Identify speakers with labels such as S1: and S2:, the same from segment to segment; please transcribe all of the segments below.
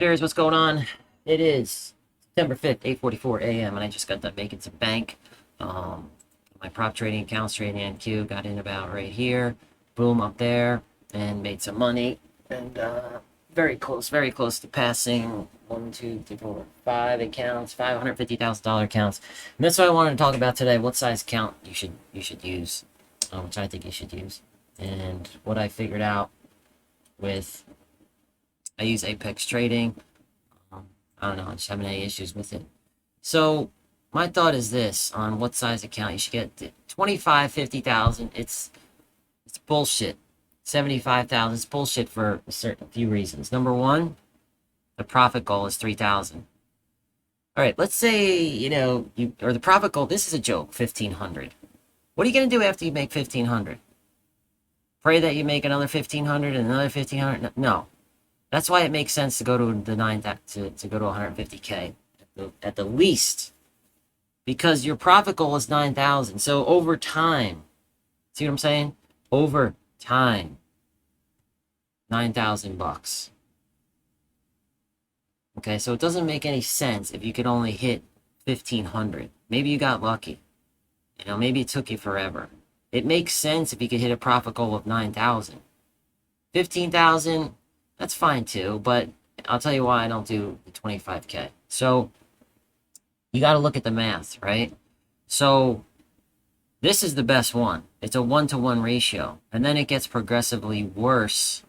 S1: Here's what's going on. It is September 5th, 8:44 a.m. and I just got done making some bank. Um, my prop trading accounts, trading NQ, got in about right here. Boom, up there, and made some money. And very close to passing one, two, three, four, five accounts, $550,000 accounts. And that's what I wanted to talk about today. What size account you should use, which I think you should use, and what I figured out with. I use Apex Trading. I don't know, I'm just having any issues with it. So my thought is this on what size account you should get. 25, 50,000. It's bullshit. 75,000. It's bullshit for a certain few reasons. Number one, the profit goal is 3,000. All right, let's say or the profit goal. This is a joke. 1,500. What are you gonna do after you make 1,500? Pray that you make another 1,500 and another 1,500? No. That's why it makes sense to go to the to go to 150K at the least, because your profit goal is 9,000. So over time, see what I'm saying? Over time, $9,000. Okay, so it doesn't make any sense if you could only hit 1,500. Maybe you got lucky. Maybe it took you forever. It makes sense if you could hit a profit goal of 9,000. 15,000. That's fine too, but I'll tell you why I don't do the 25K. So you got to look at the math, right? So this is the best one. It's a 1-to-1 ratio, and then it gets progressively worse,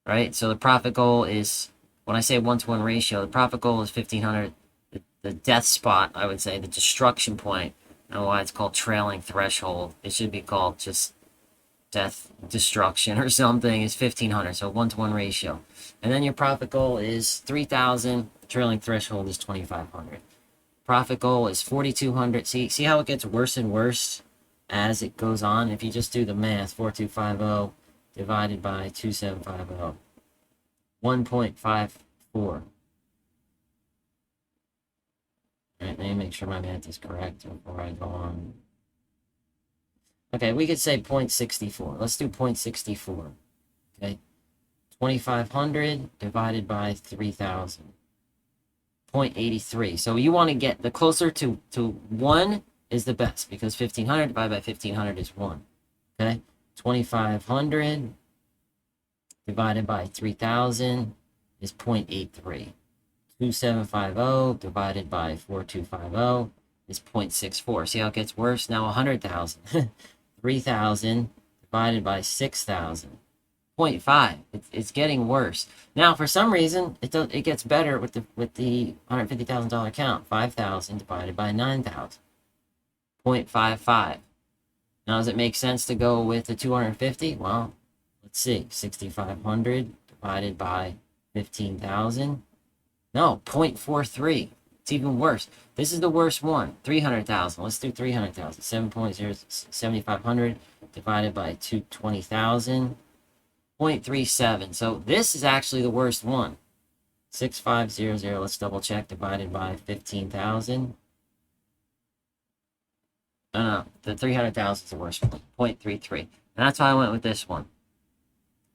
S1: right? So the profit goal is, when I say 1-to-1 ratio, the profit goal is 1,500. The death spot, I would say, the destruction point. I don't know why it's called trailing threshold. It should be called just death, destruction, or something, is 1,500. So 1-to-1 ratio. And then your profit goal is 3,000. Trailing threshold is 2,500. Profit goal is 4,200. See how it gets worse and worse as it goes on? If you just do the math, 4,250 divided by 2,750. 1.54. All right, let me make sure my math is correct before I go on. Okay, we could say 0.64. Let's do 0.64. Okay. 2,500 divided by 3,000. 0.83. So you want to get the closer to 1 is the best, because 1,500 divided by 1,500 is 1. Okay. 2,500 divided by 3,000 is 0.83. 2,750 divided by 4,250 is 0.64. See how it gets worse? Now 100,000. 3,000 divided by 6,000. 0.5. It's getting worse. Now, for some reason, it gets better with the $150,000 account. 5,000 divided by 9,000. 0.55. Now, does it make sense to go with the 250? Well, let's see. 6,500 divided by 15,000. No, 0.43. It's even worse. This is the worst one. 300,000. Let's do 300,000. 7,500 divided by 220,000. 0.37. So this is actually the worst one. 6,500. Let's double check. Divided by 15,000. No, the 300,000 is the worst one. 0.33. And that's why I went with this one.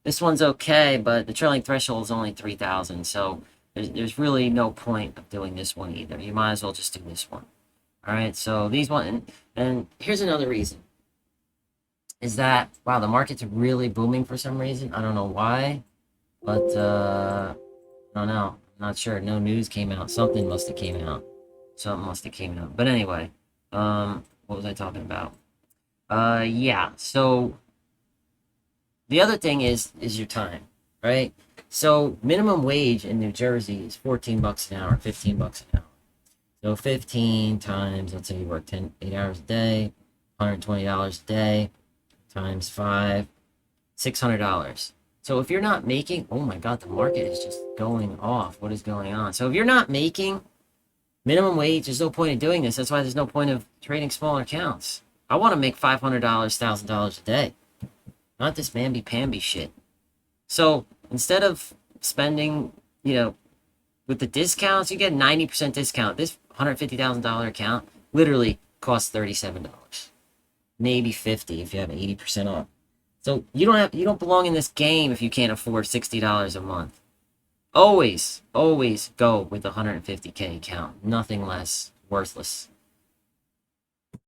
S1: This one's okay, but the trailing threshold is only 3,000. So there's really no point of doing this one either. You might as well just do this one. All right, so these one, and here's another reason, is that, wow, the market's really booming for some reason. I don't know why, but I don't know. I'm not sure. No news came out. Something must have came out. But anyway, what was I talking about? Yeah, so the other thing is your time, right? So minimum wage in New Jersey is $14 an hour, $15 an hour. So 15 times, let's say you work 8 hours a day, $120 a day, times 5, $600. So if you're not making, oh my God, the market is just going off. What is going on? So if you're not making minimum wage, there's no point in doing this. That's why there's no point of trading smaller accounts. I want to make $500, $1,000 a day. Not this mamby-pamby shit. So instead of spending, with the discounts, you get 90% discount. This $150,000 account literally costs $37. Maybe 50 if you have 80% off. So you don't belong in this game if you can't afford $60 a month. always go with a 150K account. Nothing less. Worthless.